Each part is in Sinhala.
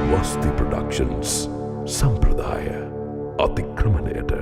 Swasti Productions Sampradaya Atikramanayata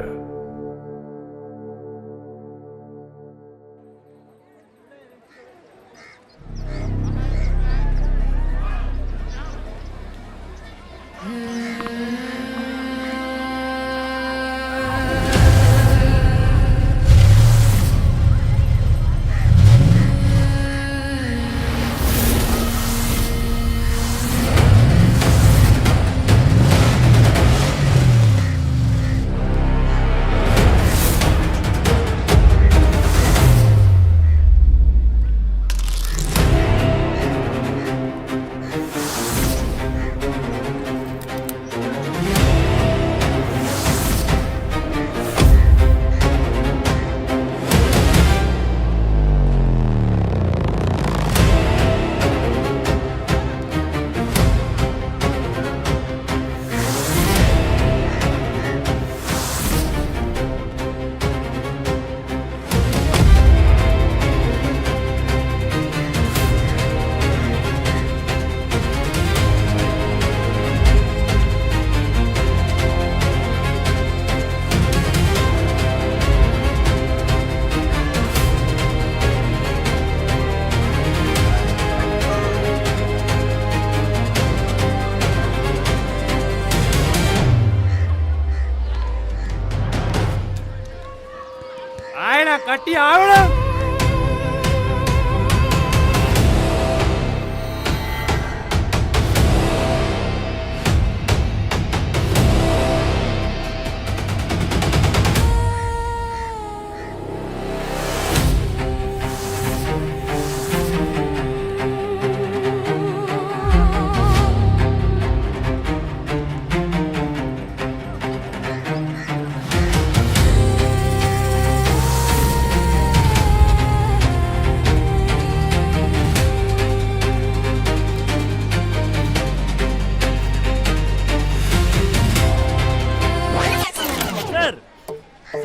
කට්ටිය ආවද?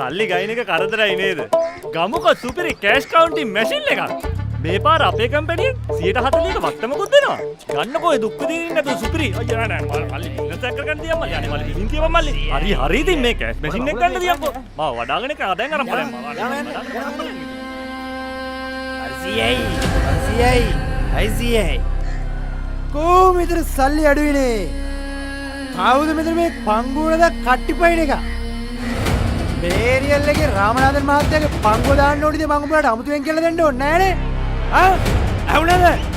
සල්ලි ගයින් එක කරදරයි නේද? ගමුකෝ සුපිරි කෑෂ් කවුන්ටින් මැෂින් එකක්. මේ පාර අපේ කම්පැනියෙන් 140ක වත්තමකුත් දෙනවා. ගන්නකෝ ඒ දුක් විඳින්න නැතුව සුපිරි. අයියා නෑ මල්ලි බිස්නස් එකක් කරගන්න තියම්මා. යන්නේ මල්ලි ඉතින් තියම්මා මල්ලි. හරි ඉතින් මේ කෑෂ් මැෂින් එක ගන්න තියම්කෝ. මම වඩාගෙන එක ආදායම් අරන් බලන්න. 400යි කොහොම විතර සල්ලි අඩුයිනේ. කවුද මෙතන මේ පංගුවලද කට්ටිපයින් එක? බේරියල් එකේ රාමනාදන් මහත්තයාගේ පංගුව දාන්න ඕනිද මං උඹලට අමුතුවෙන් කියලා දෙන්න ඕනේ නෑනේ. ඇහුණාද?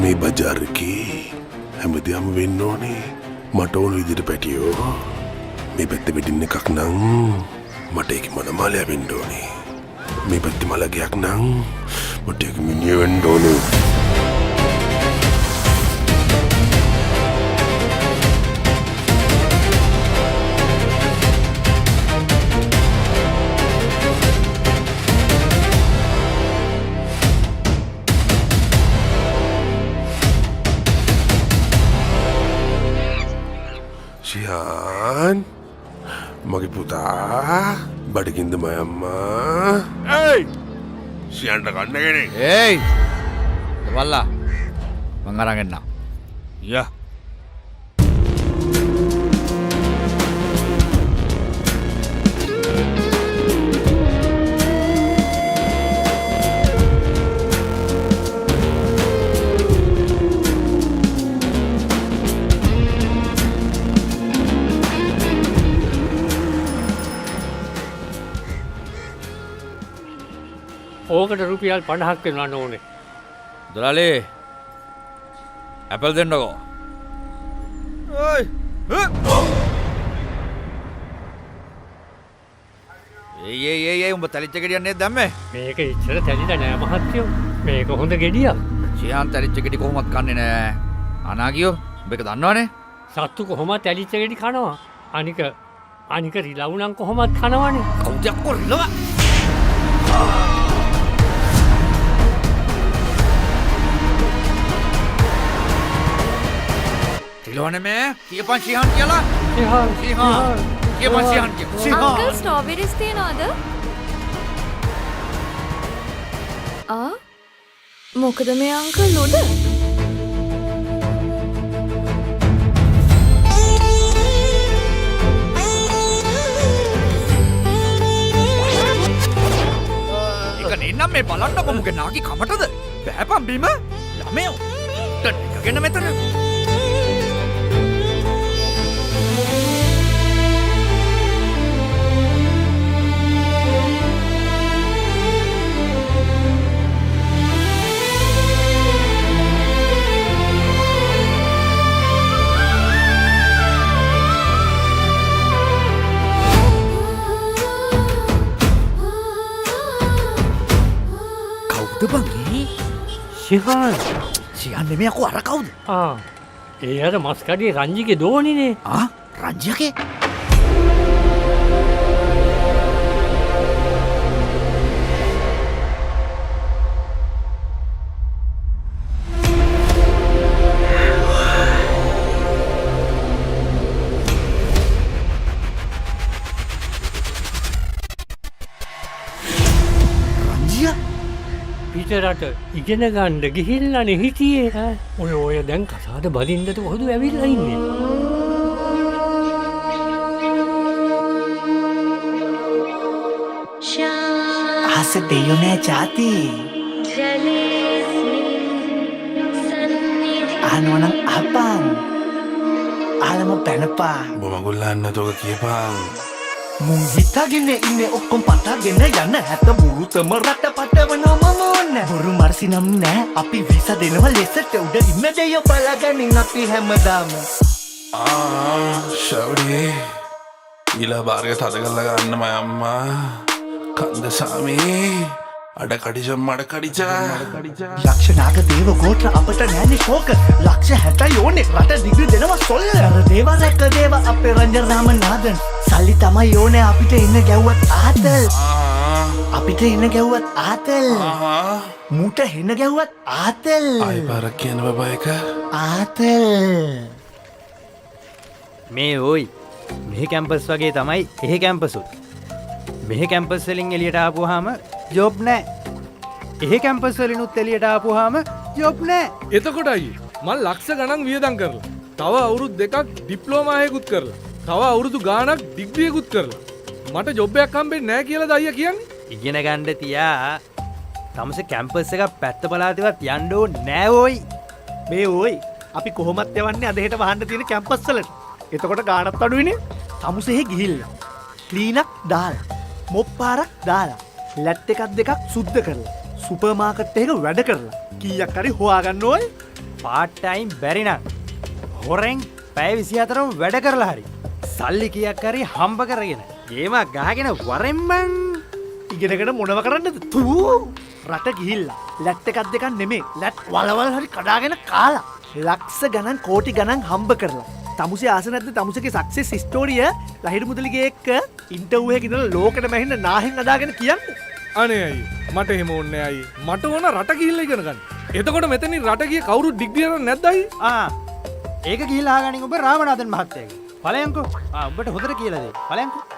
මේ බජාරකේ හැමදේම වෙන්න ඕනේ මට ඕන විදිහට පැටියෝ. මේ පැත්තේ වෙඩින් එකක් නම් මට ඒක මනමාලයා වෙන්න ඕනේ. මේ පැත්තේ මලගයක් නම් මට ඒක මිනිහ වෙන්න ඕනේ. Sian, magi puta, badikin demi amma. Hey, Sian dah kan ni? Hey, wala, mengarangin na. Ya. ඕකට රුපියල් 50ක් වෙනවන්න ඕනේ. දොලාලි ඇපල් දෙන්නකෝ. ඒ උඹ තලිච්ච ගෙඩියන්නේ දැම්මේ මේක ඉච්චර තැලිලා නෑ මහත්තයෝ. මේක හොඳ ගෙඩියක්. ශිහාන් තලිච්ච ගෙඩි කොහොමත් කන්නේ නෑ අනාගියෝ උඹ එක දන්නවනේ සත්තු කොහොමත් තැලිච්ච ගෙඩි කනවා. අනික රිලව් නම් කොහොමත් කනවනේ. කවුද යක්කෝ රිලව රිලවනේ මේ කියපන් ශිහාන් කියලා ශිහාන් කියපන් ශිහාන් කියලා අංකල් ස්ට්‍රෝබෙරිස් තියනවද? මොකද මේ අංකල් උඩ? එක නෙන්නම් මේ බලන්නකො මුගේ නාකි කමටද බෑපන් බීම ළමයෝ ටෙන්න මෙතන ශිහාන්. ශිහාන් නෙමෙයි අකෝ අර කවුද ඒ අර මස්කඩේ රංජිගේ දෝනිනේ. රංජියගේ පිටරට ඉගෙන ගන්න ගිහිල්ලානේ හිටියේ. ඔය දැන් කසාද බලින්දට කොහොද ඇවිල්ලා ඉන්නේ. අහස දෙයෝ නෑ ජාති අහනවනම් අපන් ආලම පැනපා ඔබ මගුල්ලන්න තෝක කියපං මුන් හිතාගෙන ඉන්නේ ඔක්කොම පටාගෙන යන්න හැත බුරුතම රට පටවනම මොන්න බොරු මර්සි නම් නෑ අපි වීසා දෙනවා ලෙසට උඩ ඉන්න දෙයෝ බලාගනින් අපි හැමදාම ශවඩි ඊලා බාර්ග තද කල්ල ගන්නම අම්මා කන්දසාමී අඩ කඩිචම් මඩ කඩිචා ලක්ෂනාග දේව ගෝත්‍ර අපට නෑනේ ශෝක ලක්ෂ 60 ඕනේ රට දිගු දෙනවා සොල්ල අර දේව රැක දේව අපේ රංජන රාමනාදන් සල්ලි තමයි ඕනේ අපිට ඉන්න ගැව්වත් ආතල් අපිට ඉන්න ගැව්වත් ආතල් මූට හෙන්න ගැව්වත් ආතල් ආයි පාරක් කියන බබා එක ආතල් මේ ඕයි මෙහි කැම්පස් වගේ තමයි එහෙ කැම්පසුත්. මෙහි කැම්පස් වලින් එළියට ආපුවාම ජොබ් නෑ. එහෙ කැම්පස් වලිනුත් එළියට ආපුවාම ජොබ් නෑ. එතකොට අයියේ මං ලක්ෂ ගණන් වියදම් කරලා තව අවුරුදු දෙකක් ඩිප්ලෝමා එකකුත් කරලා තව අවුරුදු ගාණක් ඩිග්‍රී එකකුත් කරලා මට ජොබ් එකක් හම්බෙන්නේ නැහැ කියලාද අයියා කියන්නේ? ඉගෙන ගන්න තියා තමසේ කැම්පස් එක පැත්ත බලාතිවත් යන්න ඕනේ නෑ ඕයි. මේ ඕයි අපි කොහොමත් යවන්නේ අද හෙට වහන්න තියෙන කැම්පස් වලට. එතකොට ගාණත් අඩුයිනේ. තමුසෙහි ගිහිල්ලා ක්ලීනක් දාලා මොප් පාරක් දාලා ලැට් එකක් දෙකක් සුද්ධ කරලා සුපර් මාකට් එකක වැඩ කරලා කීයක් හරි හොයාගන්න ඕයි. පාට් ටයිම් බැරි නම් හොරෙන් පැය 24ම වැඩ කරලා හරි සල්ලි කීයක් හරි හම්බ කරගෙන ගේමක් ගහගෙන වරෙන්මන් ඉගෙනගෙන මොනව කරන්නද? තූ රට ගිහිල්ලා ලැට් එකක් දෙකක් නෙමෙයි ලැට් වලවල් හරි කඩාගෙන කාලා ලක්ෂ ගණන් කෝටි ගණන් හම්බ කරලා තමුසේ ආස නැද්ද තමුසේගේ සක්සස් ස්ටෝරිය ලහිරු මුදලිගේ එක්ක ඉන්ටර්විව් එකක ඉඳලා ලෝකෙට මැහෙන්න නාහෙන් අදාගෙන කියන්නේ. අනේ අයියේ මට එහෙම ඕනේ නැහැ අයියේ. මට ඕන රට ගිහිල්ලා ඉගෙන ගන්න. එතකොට මෙතනින් රට ගිය කවුරුත් ඩිග්‍රී අරන් නැද්ද අයියේ? ඒක ගිහිල්ලා අහගනින් ඔබ රාමනාදන් මහත්තයාගේ. ඵලයන්කෝ. ඔබට හොඳට කියලා දෙයි. ඵලයන්කෝ.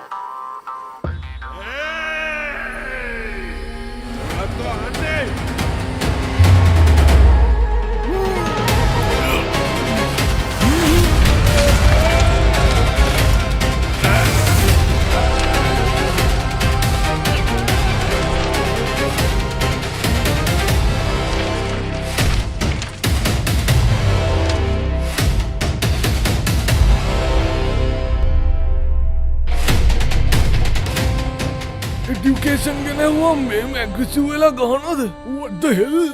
එඩියුකේෂන් ගැන හුවම් මේ ඇග්‍රසිව් වෙලා ගහනවද? what the hell?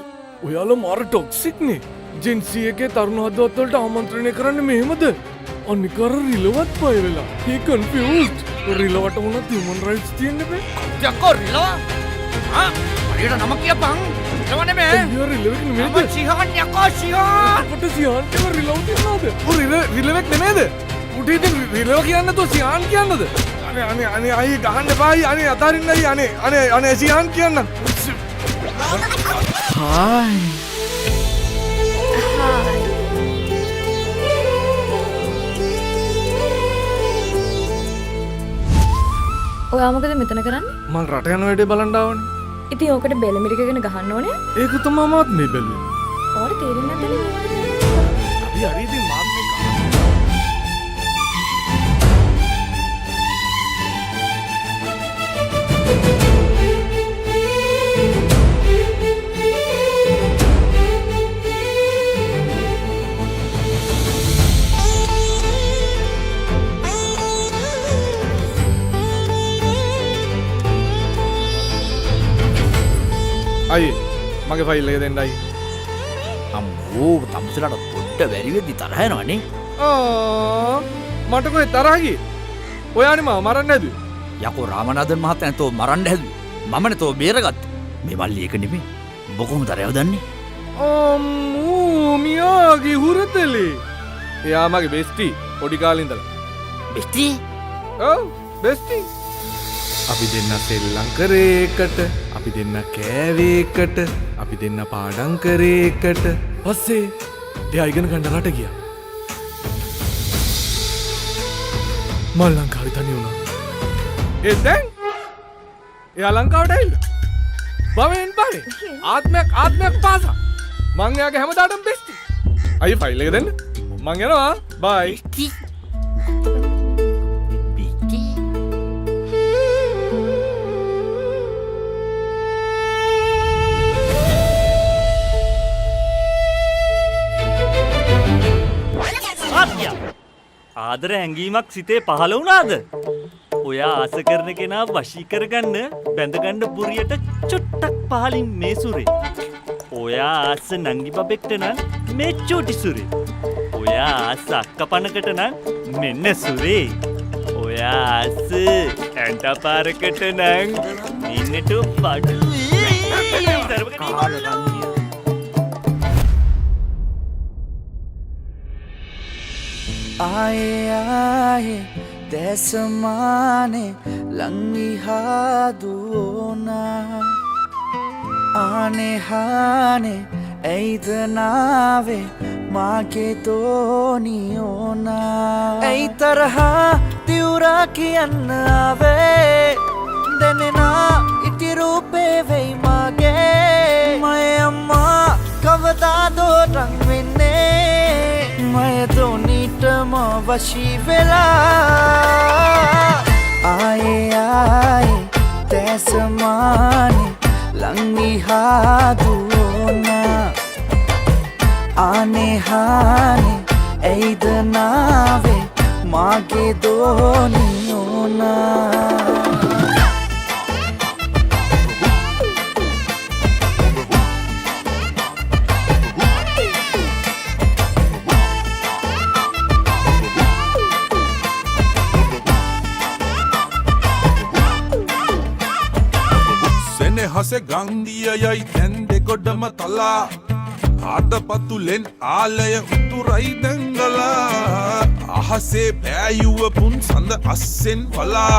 ඔයාලා මාර ටොක්සික් නේ. ජෙන්සී එකේ තරුණ හදවත් වලට ආමන්ත්‍රණය කරන්නේ මෙහෙමද? අනික අර රිලවත් පය වෙලා. he confused. රිලවට වුණත් human rights තියෙන්න බෑ. යකෝ රිලව හරියට නම කියපන් රිලව නෙමේ අයියෝ රිලවෙක් නෙමෙයිද? මම සිහන් යකෝ සිහන් අපට සියාන් කියලා රිලව තියනවාද? රිලවෙක් නෙමෙයිද? උට ඉතින් රිලව කියන්න තෝ සියාන් කියන්නද? අනේ අයියේ ගහන්න එපා අයියේ අනේ අතාරින්න අයියේ අනේ සියාන් කියන්න. හායි ඔයා මොකද මෙතන කරන්නේ? මං රට යන වැඩේ බලන්න ආවනේ. ඉතින් ඕකට බෙලමිරිකගෙන ගහන්න ඕනේ. ඒක තමයි මාත් මේ බැලුවේ. ඔයාලට තේරෙන්නේ නැද්ද මේ? අපි හරි ඉතින් මාත් මේ අයියේ මගේ ෆයිල් එක දෙන්න අයියේ. අම්මෝ තමුසලට පොඩ්ඩ බැරි වෙද්දි තරහ යනවනේ මට කොහෙ තරහ ගියේ? ඔයානේ මාව මරන්න හැදුවේ. යකෝ රාමනාදන් මහත්තයා තෝ මරන්න හැදුවේ මමනේ තෝ බේරගත්තේ මේ මල්ලි එක නෙමෙයි ඔබ කොහොමද අරයව දන්නේ අම්මෝ මියාගේ හුරතලේ. එයා මගේ බෙස්ටි පොඩි කාලේ ඉඳලා. බෙස්ටි ඔව් බෙස්ටි. අපි දෙන්න සෙල්ලම් කරේ එකට, අපි දෙන්න කෑවේ එකට, අපි දෙන්න පාඩම් කරේ එකට. පස්සේ එයා ඉගෙන ගන්න රට ගියා. මම ලංකාවේ තනි වුණා. ඒ දැන් එයා ලංකාවට ඇවිල්ලා. බවෙන් බවේ ආත්මයක් පාසා. මං එයාගේ හැමදාටම බෙස්ටි. අයියේ ෆයිල් එක දෙන්න. මං යනවා. බයි. ආදර හැඟීමක් සිතේ පහළ වුණාද? ඔයා ආස කරන කෙනා වශී කරගන්න බැඳගන්න පුරියට චුට්ටක් පහලින් මේ සුරේ. ඔයා ආස නංගි බබෙක්ට නම් මේ චූටි සුරේ. ඔයා ආස අක්කපනකට නම් මෙන්න සුරේ. ඔයා ආස ඇන්ටපාරකට නම් මෙන්නට බඩු. ආයේ දැසමානේ ලංවිහාදුනා ආනේ හානේ ඇයිද නාවේ මාගේ තෝනියෝනා ඇයි තරහා තිවුරා කියන්න ආවේ දැනෙනා ඉති රූපේ වෙයි මාගේ මය අම්මා කවදාදෝ රං වෙන්නේ මය තෝනිටම වශී වෙලා ආයේ දැසමානේ ලංවිහාදුනා ආනේ හානේ ඇයිද නාවේ මාගේ දෝනියෝනා හසේ ගන්දියයයි තැන් දෙකොඩම තලා ආදපතුලෙන් ආලය උතුරයි දැංගලා අහසේ පෑයුව පුන් සඳ අස්සෙන් පලා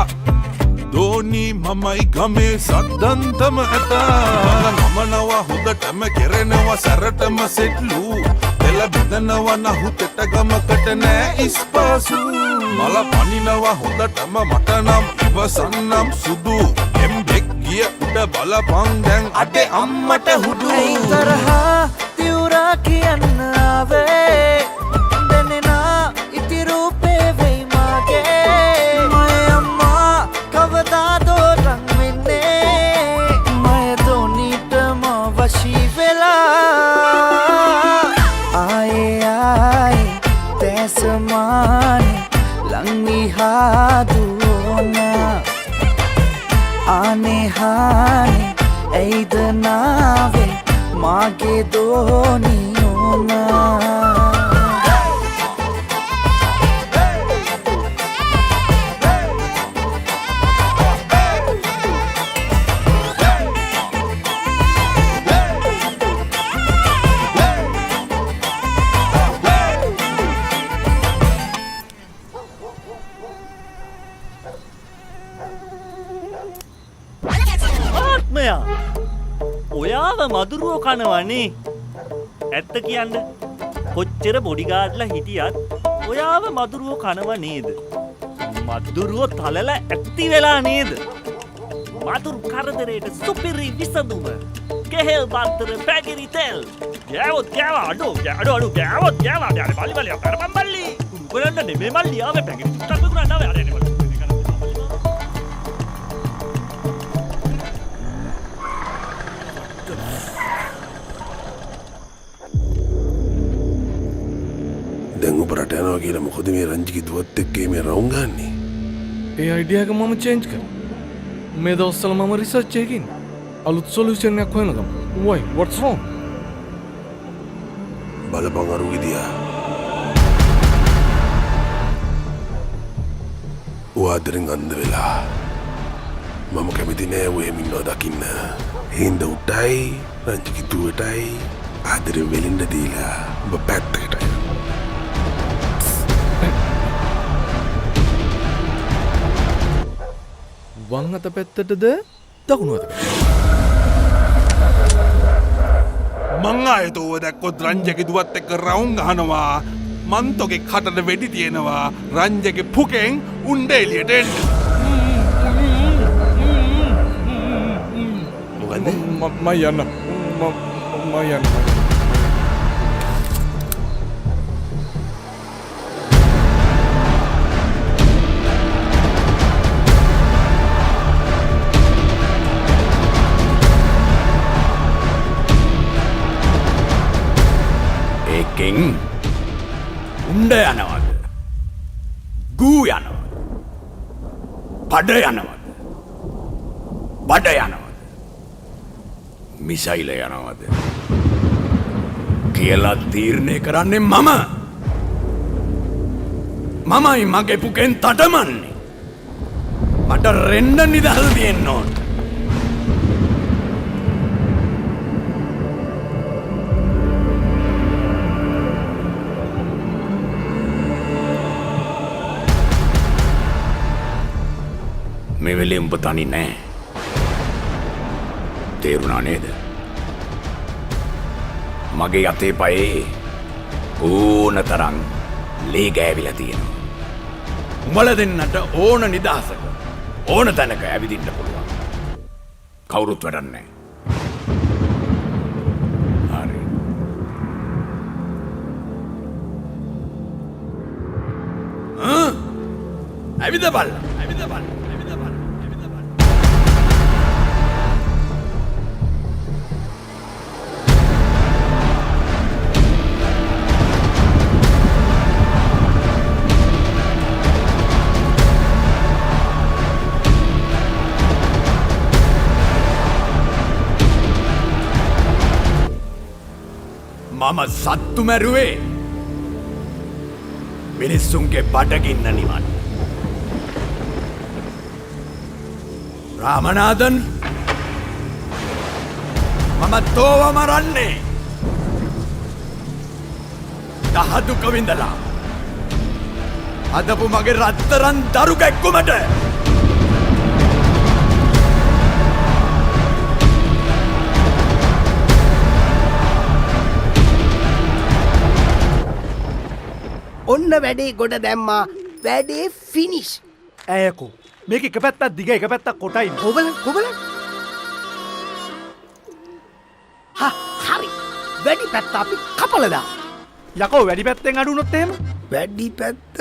දෝනී මමයි ගමේ සද්දන්තම ඇතා නමනවා හොදටම කෙරෙනවා සැරටම සෙට්ලු එල බෙදනවා නහුතෙට ගමකට නෑ ඉස්පාසු මල පනිනවා හොදටම මටනම් ඉවසන්නම් සුදු එම්බෙක් ගිය උඩ බලපං දැන් අඩේ අම්මට හුදු ඇයි තරහා තිවුරා කියන්න ආවේ දැනෙනා ඉති රූපේ වෙයි මාගේ මය අම්මා කවදාදෝ රං වෙන්නේ මය දෝනිටම වශී වෙලා ආයේ දැසමානේ ලංවිහාදුනා ආනේ හානේ ඇයිද නාවේ මාගේ දෝනියෝනා පුදුමයා. ඔයාව මදුරුවෝ කනවනේ. ඇත්ත කියන්න. කොච්චර බොඩිගාඩ්ලා හිටියත් ඔයාව මදුරුවෝ කනව නේද? මදුරුවෝ තලලා ඇත්ති වෙලා නේද? මදුරු කරදරේට සුපිරි විසඳුම. කෙහෙල් බත්තර පැකිරි තෙල්. ගෑවොත් ගෑවා අඩෝ ගෑවොත් ගෑවා. යාර බල්ලි බල්ලි අපරපම් බල්ලි. උගලන්න නෙමෙයි මල්ලි ආවේ පැකිරි තුට්ටක් විකුණන්න ආවේ. අර එනේ මල්ලි. දැන් ඔබට යනවා කියලා මොකද මේ රංජිගේ දුවත් එක්ක මේ රවුම් ගන්නේ? ඒ අයිඩියා එක මම චේන්ජ් කරා. මේ දවස්වල මම රිසර්ච් එකකින් අලුත් සොලියුෂන් එකක් හොයනකම්. why what's wrong? බලපං අරු විදියා. වාදරෙන් අන්ද වෙලා මම කැමති නෑ ඔය මින්නෝ දකින්න. හින්ද උටයි රංජිගේ දුවටයි ආදරෙ වෙලින්න දීලා ඔබ පැත්තකට වං අත පැත්තටද දකුණු අත පැත්තටද? මං ආයෙත් ඕව දැක්කොත් රංජගේ දුවත් එක්ක රවුම් ගහනවා. මන්තෝගේ කටට වෙඩි තියෙනවා. රංජගේ පුකෙන් උණ්ඩ එළියට එන්න. මොකද? මම යන්න. ඒකෙන් උණ්ඩ යනවද? ගූ යනවද? පඩ යනවද? බඩ යනවද? මිසයිල යනවද? කියලා තීරණය කරන්නේ මම. මමයි මගේ පුකෙන් තටමන්නේ. මට රෙන්න නිදහස තියෙන්න ඕන. මේ වෙලේ උඹ තනි නෑ. තේරුණා නේද? මගේ අතේ පයේ ඕන තරම් ලේ ගෑවිලා තියෙනවා. උඹලා දෙන්නට ඕන නිදහසක ඕන තැනක ඇවිදින්න පුළුවන්. කවුරුත් වැඩක් නෑ. හරි. ඇවිද බලන්න. මම සත්තු මැරුවේ මිනිස්සුන්ගේ බඩගින්න නිවන්න. රාමනාදන් මම තෝව මරන්නේ දහදුක විඳලා අදපු මගේ රත්තරන් දරු කැක්කුමට. ඔන්න වැඩේ ගොඩ දැම්මා. වැඩේ ෆිනිෂ්. ඇයකෝ මේක එක පැත්තක් දිග එක පැත්තක් කොටයි. කොබල හරි. වැඩි පැත්ත අපි කපලදා. යකෝ වැඩි පැත්තෙන් අඩු වුණොත් එහෙම? වැඩි පැත්ත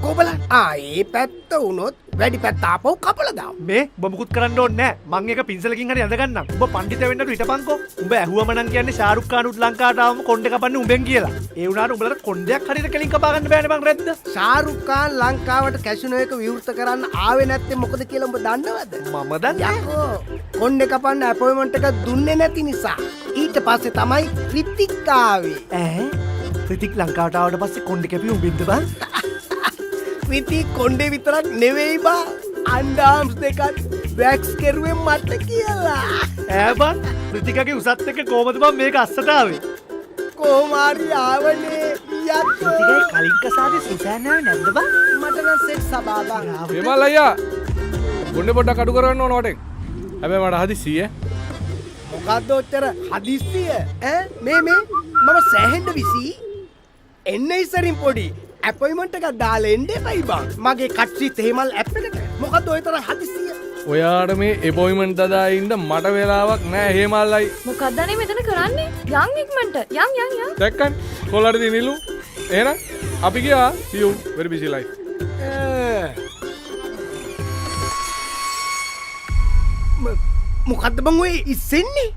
කොබල ඒ පැත්ත වුණොත් වැඩි පැත්ත ආපහු කපලදා. මේ ඔබ මුකුත් කරන්න ඕනේ නැහැ. මං එක පින්සලකින් හරි අඳ ගන්නම්. ඔබ පඬිත වෙන්නට හිටපන්කෝ. උඹ ඇහුවම නම් කියන්නේ ශාරුක් ඛානුත් ලංකාවට ආවම කොණ්ඩේ කපන්නේ උඹෙන් කියලා. ඒ වුණාට උඹලට කොණ්ඩයක් හරියට කෙලින් කපා ගන්න බෑනේ බං රෙද්ද. ශාරුක් ඛාන් ලංකාවට කැසිනෝ එක විවෘත කරන්න ආවේ නැත්තේ මොකද කියලා උඹ දන්නවද? මම දන්නේ. යකෝ කොණ්ඩේ කපන්න අපොයින්ට්මන්ට් එක දුන්නේ නැති නිසා. ඊට පස්සේ තමයි රිතික් ආවේ. රිතික් ලංකාවට ආවට පස්සේ කොණ්ඩේ කැපි උඹින්ද බං? රිතික් කොණ්ඩේ විතරක් නෙවෙයි බං. අන්ඩාම්ස් දෙකත් වැක්ස් කෙරුවේ මට කියලා. බං රිතිකගේ උසත් එක කොහමද බං මේක අස්සට ආවේ? කොමාරි ආවනේ. රිතිකගේ කලින් කසාදේ සුසෑනාව නැද්ද බං? මට නම් සෙට් සබා බං. විමල් අයියා කොණ්ඩේ පොඩ්ඩක් අඩු කරන්න ඕන වටෙන්. හැබැයි මට හදිසි මොකක්ද ඔච්චර හදිස්සිය මේ මම සෑහෙන්ඩ විසි එන්න ඉස්සරින් පොඩි ඇපොයිමට එකක් දාලා එන්න එපයි බං මගේ කට්සි තේමල් ඇප් එකට මොකක්ද ඔය තරම් හදිස්සිය ඔයාට මේ එපොයිමන්ට් දදා ඉන්න මට වෙලාවක් නෑ හේමල්ලයි මොකක්දනේ මෙතන කරන්නේ යන් ඉක්මනට යන් දැක්කන් කොල්ලට නිලු එහෙනම් අපි ගියා see you very busy life මොකක්ද බං ඔය ඉස්සෙන්නේ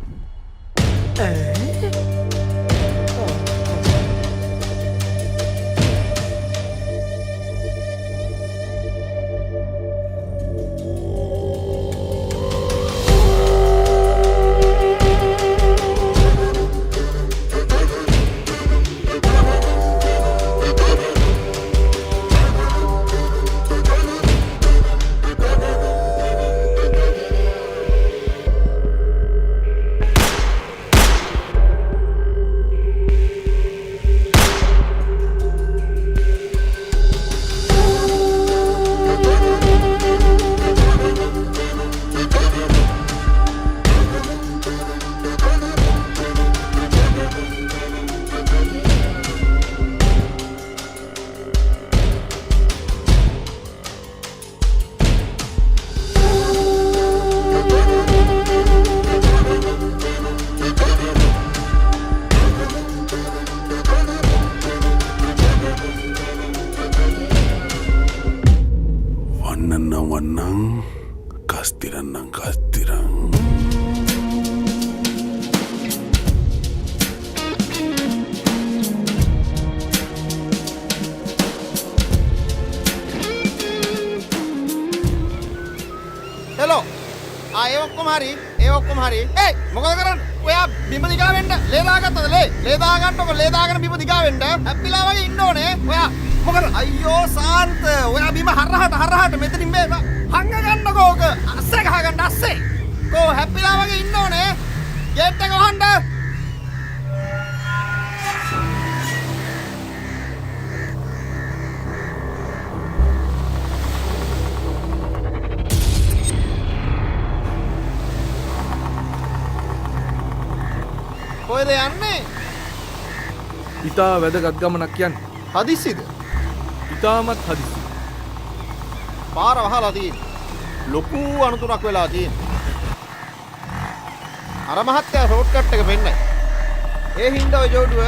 වන්නං කස්තිරන්නම් කස්තිරන් හෙලෝ ඒ ඔක්කොම හරි ඒ මොකද කරන්නේ ඔයා බිම දිගා වෙන්න ලේ දාගත්තද ලේ දාගන්නකො ලේ දාගෙන බිම දිගා වෙන්න හැප්පිලා වගේ ඉන්න ඕනේ ඔයා මොකද අයියෝ සාන්ත ඔයා බිම හරහට මෙතනින් මේ හංග ගන්නකෝ ඕක අස්සේ ගහ ගන්න අස්සේ කෝ හැප්පිලා වගේ ඉන්න ඕනේ ගේට් එක වහන්න කොහෙද යන්නේ ඉතා වැදගත් ගමනක් කියන්නේ හදිස්සිද ඉතාමත් හදිසි පාර වහලා තියෙන්නේ ලොකු අනතුරක් වෙලා තියෙන්නේ අර මහත්තයා ෂෝට් කට් එක පෙන්නයි ඒ හින්දා ඔය ජෝඩුව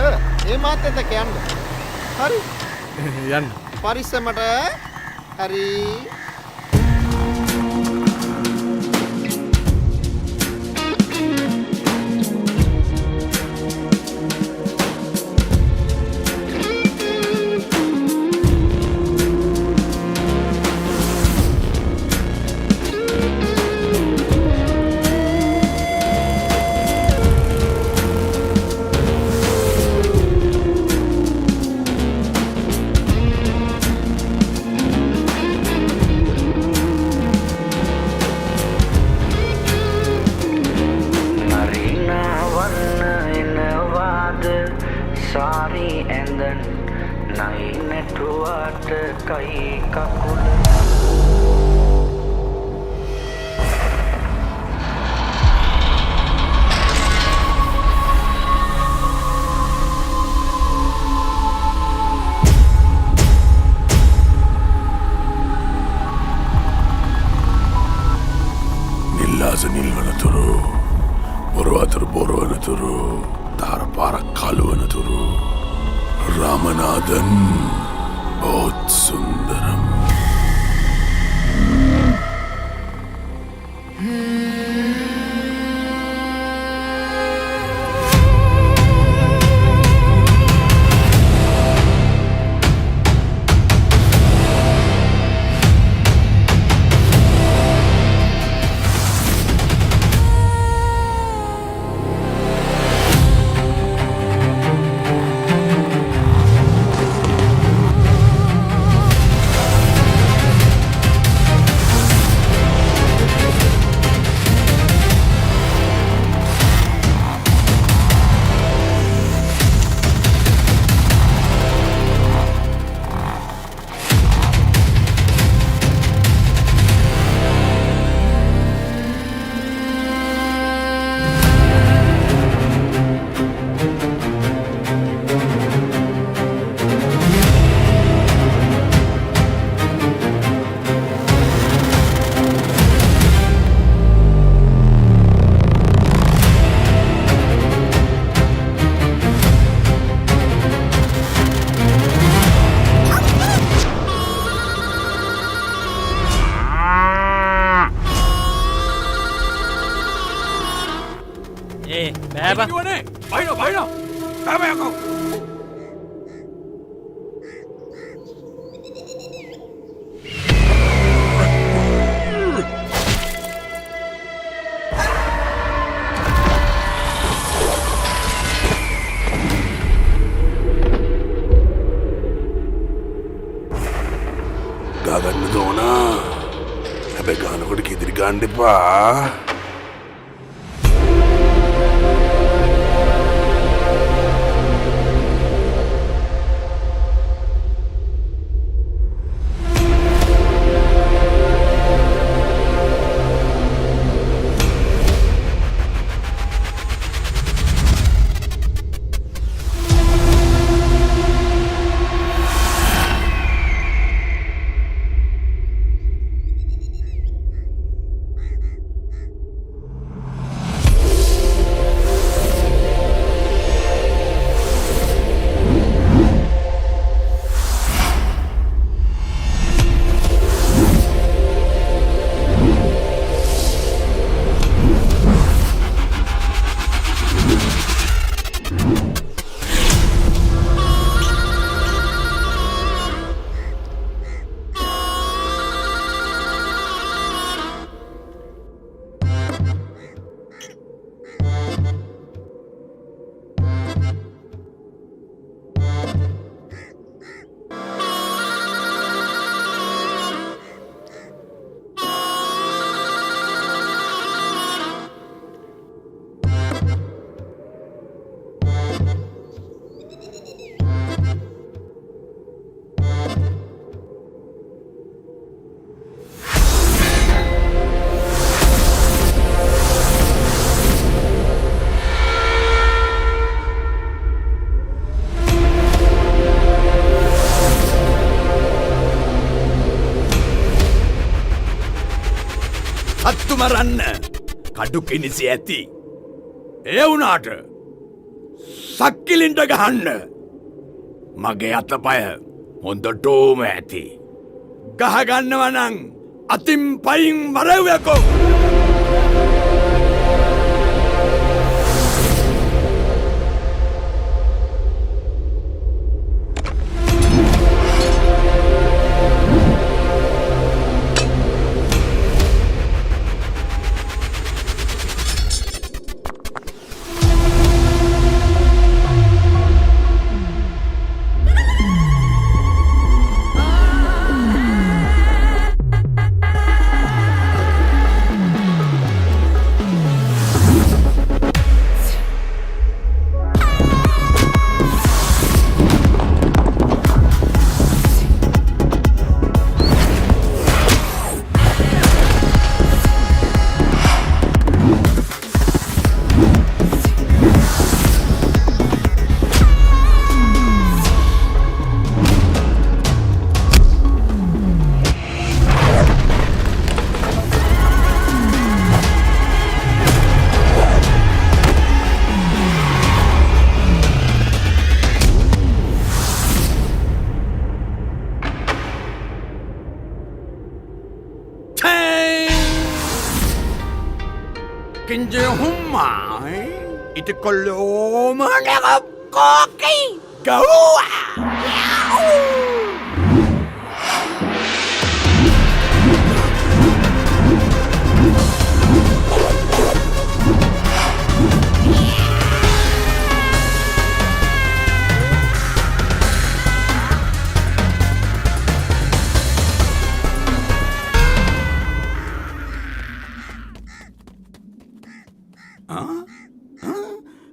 ඒ මාත් එක්ක යන්න හරි යන්න පරිස්සමට හරි Sorry and then naine tuat kai kakul නිල්ලාස නිල්වනතුරු බොරවතුරු බොරවනතුරු තාර පාරක් කලුවනතුරු රාමනාදන් බොහොත් සුන්දරම් බෑ. බයිනෝ හැබයකෝ ගාගන්න දෝනා හැබැ ගානකොට කිදිරි ගණ්ඩ එපා හත්තු මරන්න කඩු කිනිසි ඇති. ඒ වුණාට සක්කිලින්ට ගහන්න මගේ අතපය හොඳටෝම ඇති. ගහගන්නවනං අතින් පයින් මරවයකෝ. Kinja humai itu kalau mana koki gawa.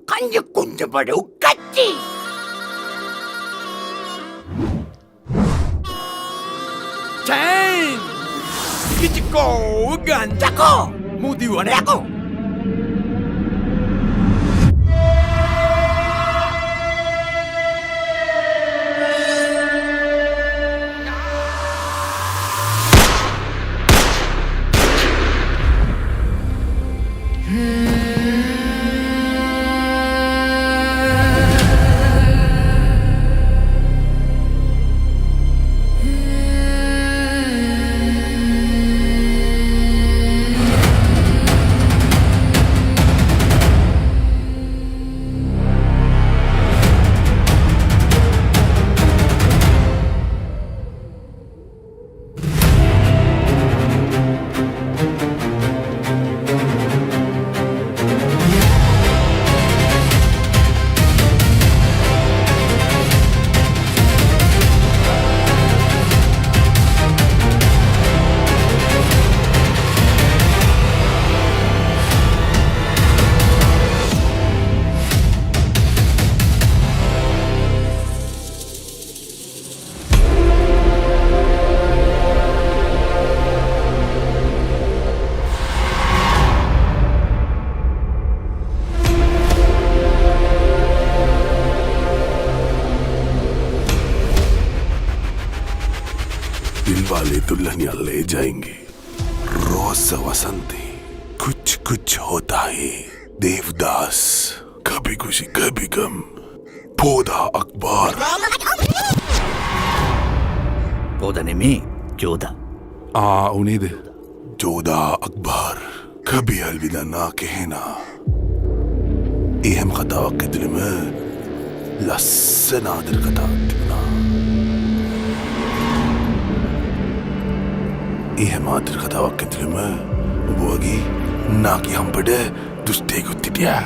Kanya kunja pada ukaci. Chain, kitiko ganjako, mudiwan ako. वाले दुल्हनिया ले जाएंगे रोज वसंती कुछ कुछ होता है देवदास कभी खुशी कभी गम पौधा अखबार පෝද නෙමේ චෝද उन्हें जोधा अखबार कभी अलविदा ना कहना एहम कथा के दिल में लस्सन आदर कथा टिपना एहम आदर कथा के दिल में बोगी ना कि हम पड़े दुष्टे को तिटिया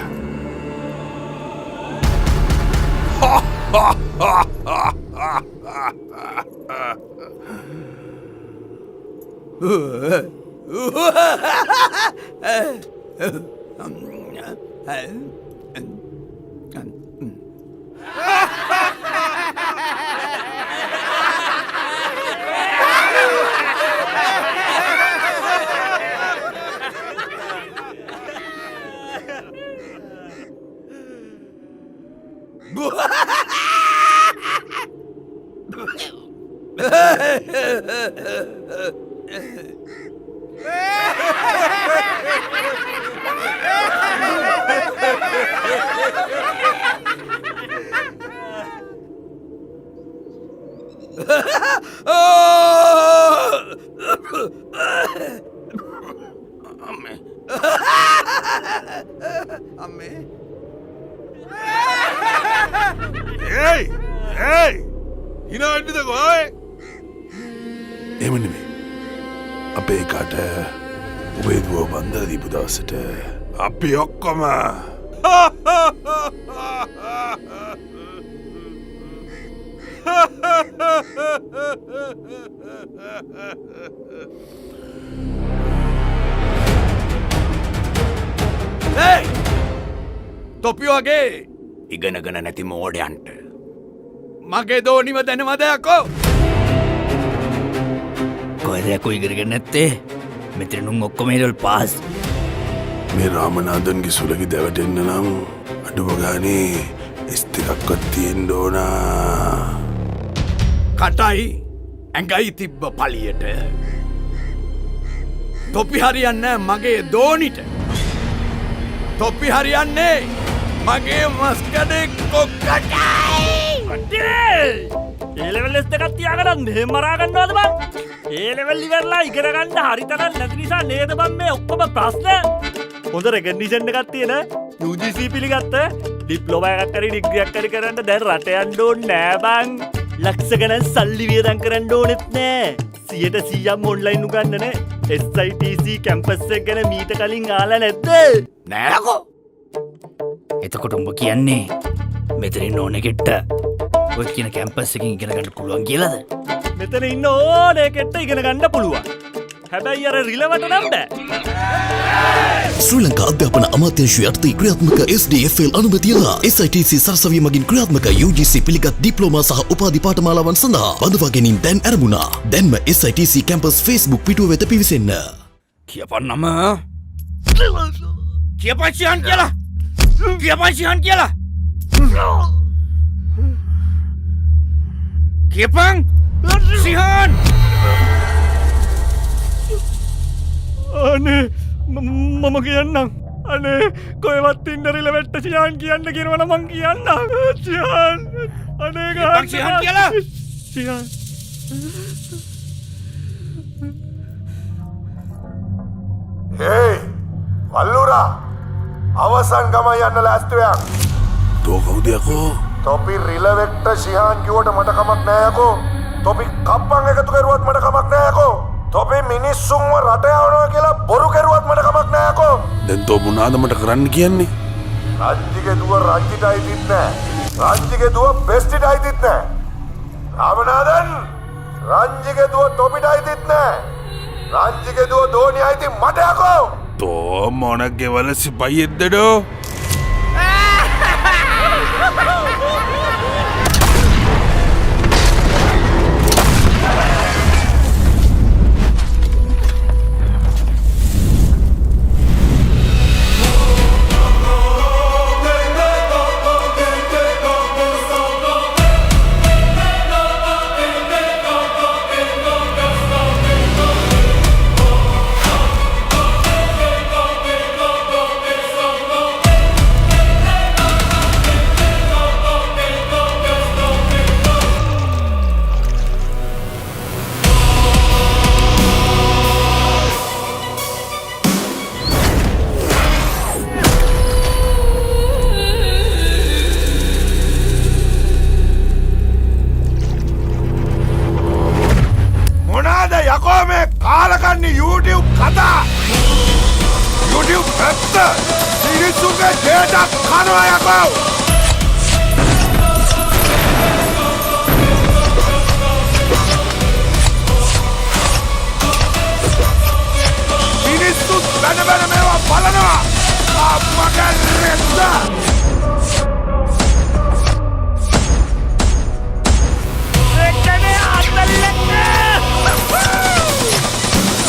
අපේ කට උබේදුව බන්දර දීපු දවසට අපි ඔක්කොම තොපි වගේ ඉගෙනගෙන නැති මෝඩයන්ට මගේ දෝනිව දැනවදයකෝ කොයදයක්කු ඉගරගෙන නැත්තේ මෙතරනුම් ඔක්කොමේරල් පාස් මේ රාමනාදන්ගේ සුළගි දැවටෙන්න්න නම් අඩුවගානේ ස්තිකක්කොත් තියෙන් ඩෝනා කටයි ඇඟයි තිබ්බ පලියට තොපි හරියන්න මගේ දෝනිට තොපි හරියන්නේ මගේ මස්කඩෙක් කොක්කටයි ඒලෙවල්ලෙස් දෙකත් තියාගන්න මෙහෙම මරාගන්නවද බං ඒලෙවල් ඉවරලා ඉගෙන ගන්න හරි තරම් නැති නිසා නේද බං මේ ඔක්කොම ප්‍රශ්න හොඳ රෙකග්නිෂන් එකක් තියෙන UGC පිළිගත්ත ඩිප්ලෝමා එකක් හරි ඩිග්‍රියක් හරි කරන්න දැන් රට යන්න ඕනේ නෑ බං ලක්ෂ ගණන් සල්ලි වියදම් කරන්න ඕනෙත් නෑ 100% ඔන්ලයින් උගන්නන SITC කැම්පස් එක ගැන මීට කලින් ආලා නැද්ද නෑකෝ එතකොට උඹ කියන්නේ මෙතරින් ඕන කෙට්ට ඔය කියන කැම්පස් එකකින් ඉගෙන ගන්න පුළුවන් කියලාද මෙතන ඉන්න ඕනේ කෙට්ට ඉගෙන ගන්න පුළුවන් හැබැයි අර රිලවට නම් බෑ ශ්‍රී ලංකා අධ්‍යාපන අමාත්‍යාංශය යටතේ ක්‍රියාත්මක SDFL අනුමැතියලා SITC සරසවිය මගින් ක්‍රියාත්මක UGC පිළිගත් ඩිප්ලෝමා සහ උපාධි පාඨමාලාවන් සඳහා බඳවා ගැනීම දැන් ආරම්භුණා. දැන්ම SITC කැම්පස් Facebook පිටුව වෙත පිවිසෙන්න. කියපන්නම කියපන් සියන් කියලා කියපන් සියන් කියලා කියපන් සියන් අනේ මම කියන්නම් අනේ කොහෙවත් ඉන්න රිලෙවට්ට සියන් කියන්න කියනවනම් මං කියන්නම් සියන් අනේ ගහන්න සියන් කියලා සියන් හේ වල්ලුරා අවසන් ගම යන්න ලෑස්තිවයක් තෝ කවුද යකෝ තොපි රිලෙවට්ට සියන් කිව්වට මට කමක් නෑ යකෝ තොපි කප්පන් එකතු කරුවත් මට කමක් නෑ යකෝ තොපි මිනිස්සුන්ව රට යවනවා කියලා බොරු කරුවත් මට කමක් නෑ යකෝ දැන් තෝ මොනවාද මට කරන්න කියන්නේ රාජ්‍යගේ දුව රාජ්‍යට අයිතිත් නෑ රාජ්‍යගේ දුව බෙස්ටිට අයිතිත් නෑ රාමනාදන් රාජ්‍යගේ දුව තොපිට අයිතිත් නෑ රාජ්‍යගේ දුව ධෝනි අයිති මට යකෝ තෝ මොන ගෙවල සිපයියෙද්දඩෝ YouTube කතා YouTube පැත්ත මිනිස්සුන්ගේ දේටක් කනවා යකෝ මිනිස්සුත් බැන මේවා බලනවා අප්පගේ රෙද්ද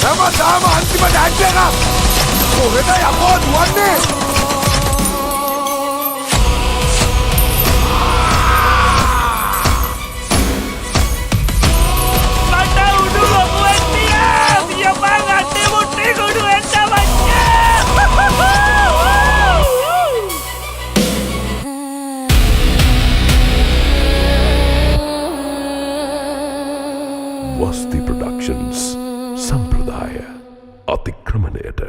හැමදාම අන්තිමට ඇඩ් එක කොහෙද යකෝ දුවන්නේ මට උඩු ලොකුවෙක් තියා පියපන් අට්ටේ මුට්ටේ කුඩු වෙන්න වස්ති ප්‍රොඩක්ෂන්ස් සම්ප්‍රදාය අතික්‍රමණයට